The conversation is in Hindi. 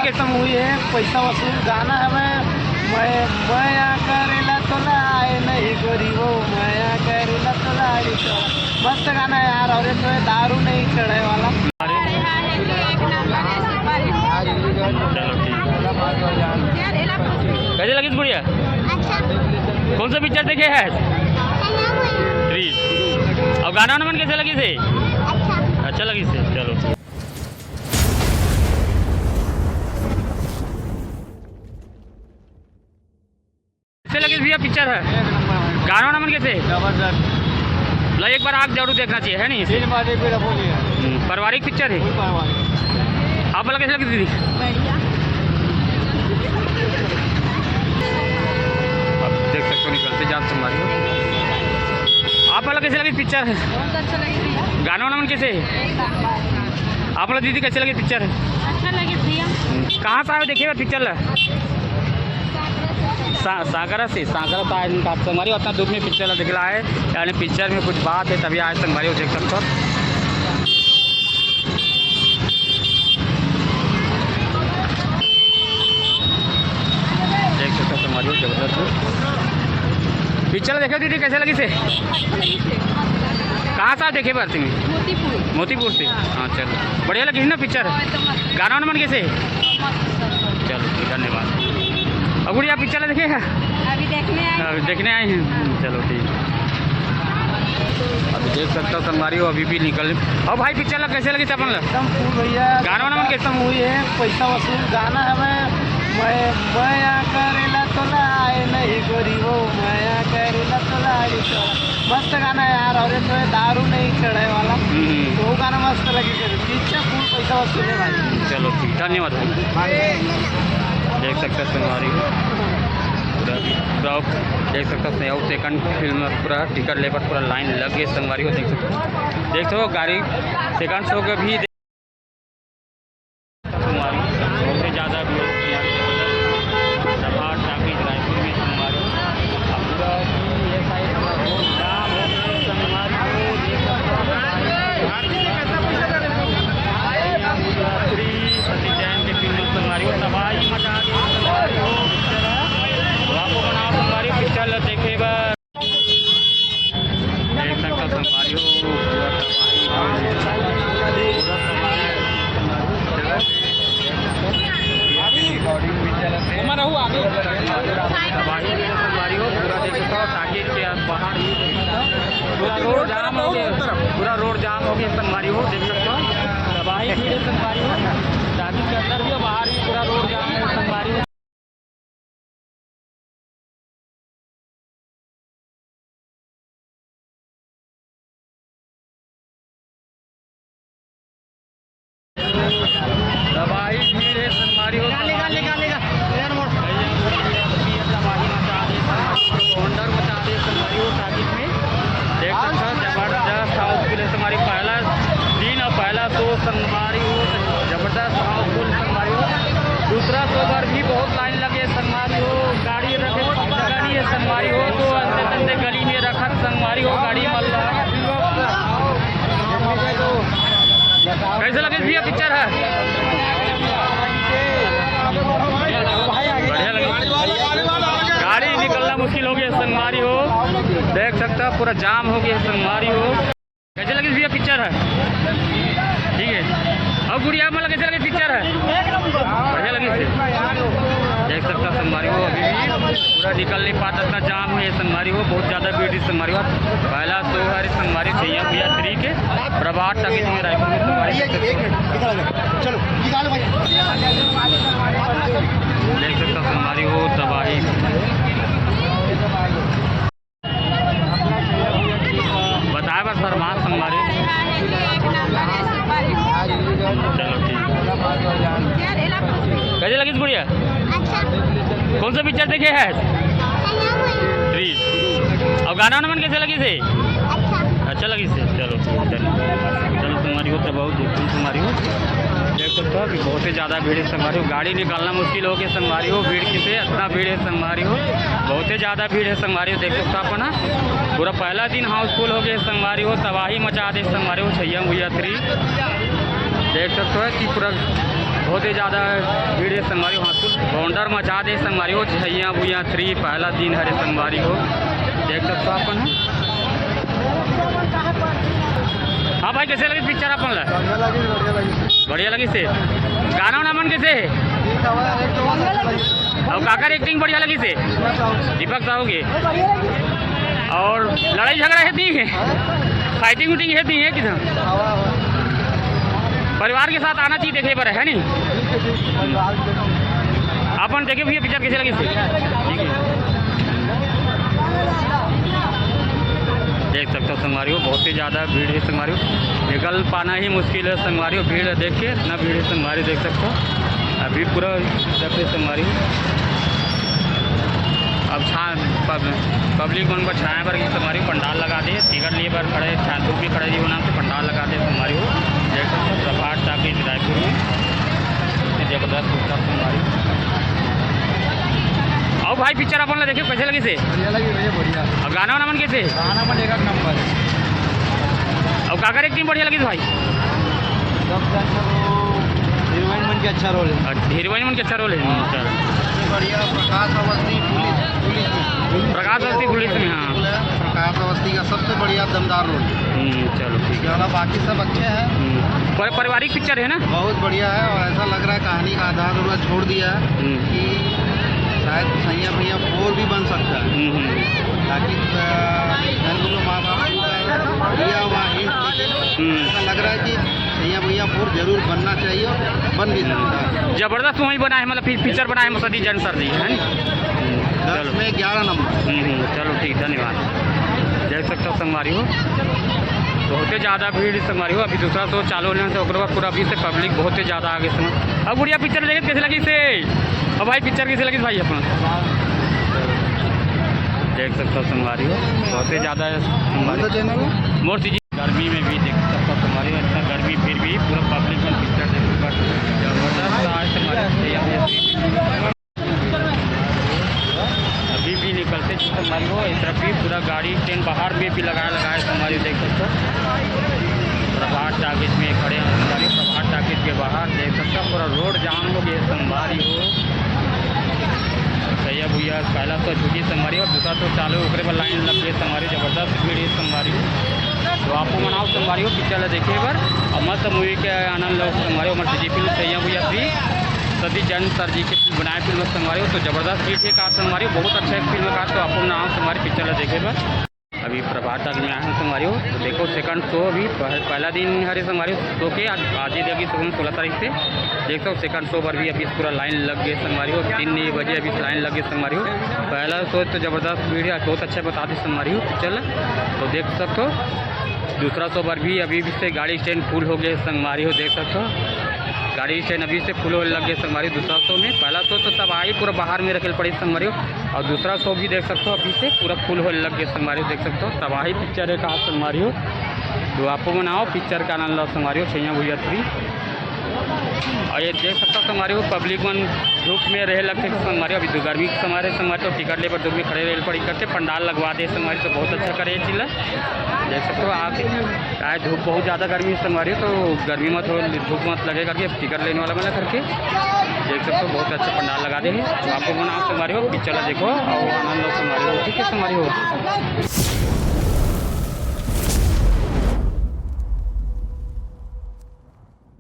के संग हुई है पैसा वसूल गाना हमें मैं करेला तो लाए नहीं गरीबो मैं करेला तो लाए। मस्त गाना है यार। और तो दारू नहीं चढ़े वाला। कैसे लगी बुढ़िया? कौन सा पिक्चर देखे है? 3। और गाना मन कैसे लगी थे? अच्छा लगी थे। चलो कैसे लगी भैया पिक्चर है? गाना मन कैसे? जबरदस्त। एक बार आप जरूर देखना चाहिए है नहीं? पारिवारिक पिक्चर है। आप वाला कैसे लगी दीदी? आप देख सकते हो निकलते जान तुम्हारी। आप वाला कैसे लगी पिक्चर है? गाना वाना मन कैसे? आप वाला दीदी कैसे लगी पिक्चर? अच्छा लगी भैया। कहाँ से आए देखिएगा पिक्चर? सागरा से संगवारी उतना दूर में पिक्चर दिखला है। यानी पिक्चर में कुछ बात है तभी आए संगवारी देख सकते हो। देख सकते हो संगवारी जबरदस्त पिक्चर देखे दीदी कैसे लगी से? कहाँ से देखे बार तुम्हें? मोतीपुर से। हाँ चलो बढ़िया लगी ना पिक्चर? गाना मन कैसे? चलो धन्यवाद। अब गुड़िया पिक्चर देखेगा? अभी देखने आए हैं। चलो ठीक। अभी देख सकते हो संगवारी हो अभी भी निकल। और भाई पिक्चर कैसे लगी अपन? एकदम फूल भैया। गाना मन के संग हुई है पैसा वसूल गाना हमें मैं करेला तो लाए नहीं गरीबो मैं करेला तो लाए। मस्त गाना है यार। और तो दारू नहीं चढ़े वाला। तो वो गाना मस्त लगी। पिक्चर फूल पैसा वसूल है भाई। चलो ठीक धन्यवाद भाई। देख सकते हो संगवारी पूरा देख सकते हो 2 फिल्म पूरा टिकट लेकर पूरा लाइन लगे संगवारी हो। देख सकते हो गाड़ी सेकंड शो के भी संगवारी बहुत ज़्यादा रायपुर में संगवारी पूरा ये साइड सती जैन के फिल्म संगवारी हो तबाही मचा दी संगवारी हो। आपको बना संगवारी पिक्चर देखे बस देख सकता संगवारी हो तबाही संगवारी हो पूरा देख सकता हो। ताकि के बाहर पूरा रोड जाम हो गया। पूरा रोड जाम हो गया संगवारी हो देख सकते हो। तबाही भीड़ संगवारी हो ताकि के अंदर भी बाहर भी पूरा रोड जाम है संगवारी हो। तबाही भीड़ है संगवारी हो। तबाही मचा दे अंदर मचा दे संगवारी हो। ताकि में देख सकते हो जबरदस्त हाउसफुल है संगवारी। पहला दिन और पहला शो संगवारी हो जबरदस्त हाउसफुल संगवारी हो। दूसरा शो पर भी बहुत लाइन लगे संगवारी हो। गाड़ी रखे जगह नहीं है संगवारी हो तो अंदर अंदर गली में रखत संगवारी हो गाड़ी मल रहा। कैसे लगे भैया पिक्चर है? बढ़िया लगी। गाड़ी निकलना मुश्किल हो गया संगवारी हो देख सकता पूरा जाम हो गया संगवारी हो। कैसे लगी भैया पिक्चर है? ठीक है। और गुड़िया मतलब कैसे लगी पिक्चर है? बढ़िया लगी से देख सकता संगवारी हो अभी भी पूरा निकल नहीं पाता इतना जाम है संगवारी हो। बहुत ज़्यादा भीड़ संगवारी हो। पहला शो है संगवारी सैयम भैया 3 के प्रभात टाकीज में रायपुर में संगवारी देख सकता संगवारी हो। तबाही बताए बस फरमान संगवारी। चलो ठीक। कैसे लगी बुढ़िया? कौन सा पिक्चर देखे है? 3। और गाना मन कैसे लगी थे? अच्छा लगी से। चलो चलो संगवारी हो तब बहुत देखती संगवारी हो देख सकते हो। अभी बहुत ही ज़्यादा भीड़ है संगवारी हो। गाड़ी निकालना मुश्किल हो गया संगवारी हो। भीड़ किसे इतना भीड़ है संगवारी हो। बहुत ही ज़्यादा भीड़ है संगवारी हो देख सकते हो अपना। पूरा पहला दिन हाउसफुल हो गया संगवारी हो। तबाही मचा दे संगवारी हो सैयम भैया 3 देख सकते हो कि पूरा बहुत ही ज़्यादा भीड़ है संगवारी हो। हाथुल बाउंडर मचा दे संगवारी हो। छैया भुइया 3 पहला दिन हरे संगवारी हो, देख सकते हो अपन। हाँ भाई, कैसे लगी पिक्चर अपन ला? बढ़िया लगी से। गाना वाना मन कैसे है? और काकर एक्टिंग बढ़िया लगी से। दीपक साहू के। और लड़ाई झगड़ा है दी है, फाइटिंग उटिंग है दी है किधर? परिवार के साथ आना चाहिए देखे पर, है नहीं? अपन देखे भैया पिक्चर कैसे लगी से? ठीक है, देख सकते हो संगवारी हो, बहुत ही ज़्यादा भीड़ है संगवारी हो। निकल पाना ही मुश्किल है संगवारी हो। भीड़ देख के इतना भीड़ है संगवारी, देख सकते हो। अभी पूरा जब संगवारी हो। अब पब्लिक मन पर छाया पर संगवारी पंडाल लगा दिए, टिकट लिए पर खड़े, छातू भी खड़े जी नाम से पंडाल लगा दिए संगवारी हो। देख सकते हो प्रभात टाकीज रायपुर में जबरदस्त उत्सव संगवारी। और भाई पिक्चर अपन ला देखे कैसे लगी से? बढ़िया लगी भैया, बढ़िया। और गाना वाना मन कैसे? गाना मन एक नंबर। और काकर एक्टिंग बढ़िया लगी भाई? हीरोइन मन के अच्छा रोल है। हीरोइन मन के अच्छा रोल है। चल बढ़िया। प्रकाश अवस्थी पुलिस में। प्रकाश अवस्थी पुलिस में। हाँ, प्रकाश अवस्थी का सबसे बढ़िया दमदार रोल। चलो ठीक है। वाला बाकी सब अच्छे हैं। पारिवारिक पिक्चर है ना? बहुत बढ़िया है। और ऐसा लग रहा है कहानी का आधार उन्होंने छोड़ दिया है कि शायद सैया भैया 4 भी बन सकता है, ताकि माँ बाप दिया हुआ ऐसा लग रहा है कि सैया भैया 4 जरूर बनना चाहिए और बन भी सकता है। जबरदस्त वही बना है, मतलब पिक्चर बना है मुसद्दी जन सर जी, है 10 में 11 नंबर। चलो ठीक, धन्यवाद। देख सकते हो संगवारी हो, बहुत ही ज़्यादा भीड़ संगवारी हो। अभी दूसरा शो चालू होने से पूरा अभी से पब्लिक बहुत ही ज़्यादा आगे समझ। अब गुड़िया पिक्चर देखे कैसे लगी से? अब भाई पिक्चर कैसे लगी भाई अपन? देख सकते हो संगवारी हो, बहुत ही ज़्यादा मोर चीज़। गर्मी में भी देख सकते हो संगवारी हो, इतना गर्मी फिर भी पूरा पब्लिक में पिक्चर देखने पर जबरदस्त आज हमारे अभी भी निकलते संगवारी हो। इस तरफ भी पूरा गाड़ी ट्रेन बाहर में भी लगाया संगवारी, देख सकते हो। प्रभात टाकीज में खड़े हैं संगवारी। प्रभात टाकीज के बाहर देख सकते हो पूरा रोड जाम हो गया संगवारी हो। सैया भैया पहला तो छुट्टी संगवारी और दूसरा तो चालू ओकरे पर लाइन लग गई संगवारी। जबरदस्त भीड़ है संगवारी। तो आपको मनाओ संगवारी हो, पिक्चर देखिए बार और मस्त मूवी के आनंद लो संगवारी। हमारे जी फिल्म सैया भैया 3 सती जन सर जी की बनाए फिल्म संगवारी हो। तो जबरदस्त भीड़ है कार संगवारी, बहुत अच्छा एक फिल्म का। तो आपको मनाओ संगवारी, पिक्चर देखे बार। अभी प्रभात टाकीज में आए हैं संगवारी हो। तो देखो सेकंड शो अभी पहला दिन हरे संगवारी शो के आज ही देगी 16 तारीख से। देख सकते सेकंड शो पर भी अभी पूरा लाइन लग गई संगवारी हो। 3 बजे अभी लाइन लग गई संगवारी हो। पहला शो तो जबरदस्त भीड़ है, बहुत अच्छा बता दी संगवारी हो पिक्चर। तो देख सकते हो दूसरा शो पर भी अभी से गाड़ी स्टैंड फुल हो गए संगवारी हो। देख सकते हो गाड़ी स्टैंड अभी से फुल होने लग गए संगवारी। दूसरा शो में पहला शो तो तब आई पूरा बाहर में रखेल पड़ी संगवारी हो। और दूसरा शो भी देख सकते हो अभी से पूरा फुल होने लग गए संगवारी। देख सकते हो तबाही पिक्चर है कहा संगवारी हो। तो आपको बनाओ पिक्चर का आनंद लो संगवारी हो, छैया भुइया 3। और ये देख सकते हो संगवारी हो पब्लिक मन धूप में रहे लगते संगवारी। अभी गर्मी के समय संगवारी तो टिकट ले पर धूप में खड़े रहे पड़ी करते पंडाल लगवा दे संगवारी। तो बहुत अच्छा करे ये चीज़ देख सकते हो आके। चाहे धूप बहुत ज़्यादा गर्मी संगवारी तो गर्मी में थोड़ा धूप मत लगे करके टिकट लेने वाला मैंने करके देख सकते हो बहुत अच्छा पंडाल लगा दे। तो आपको बनाओ संगवारी हो, पिक्चर देखो और आनंद लो संगवारी हो। ठीक है संगवारी हो।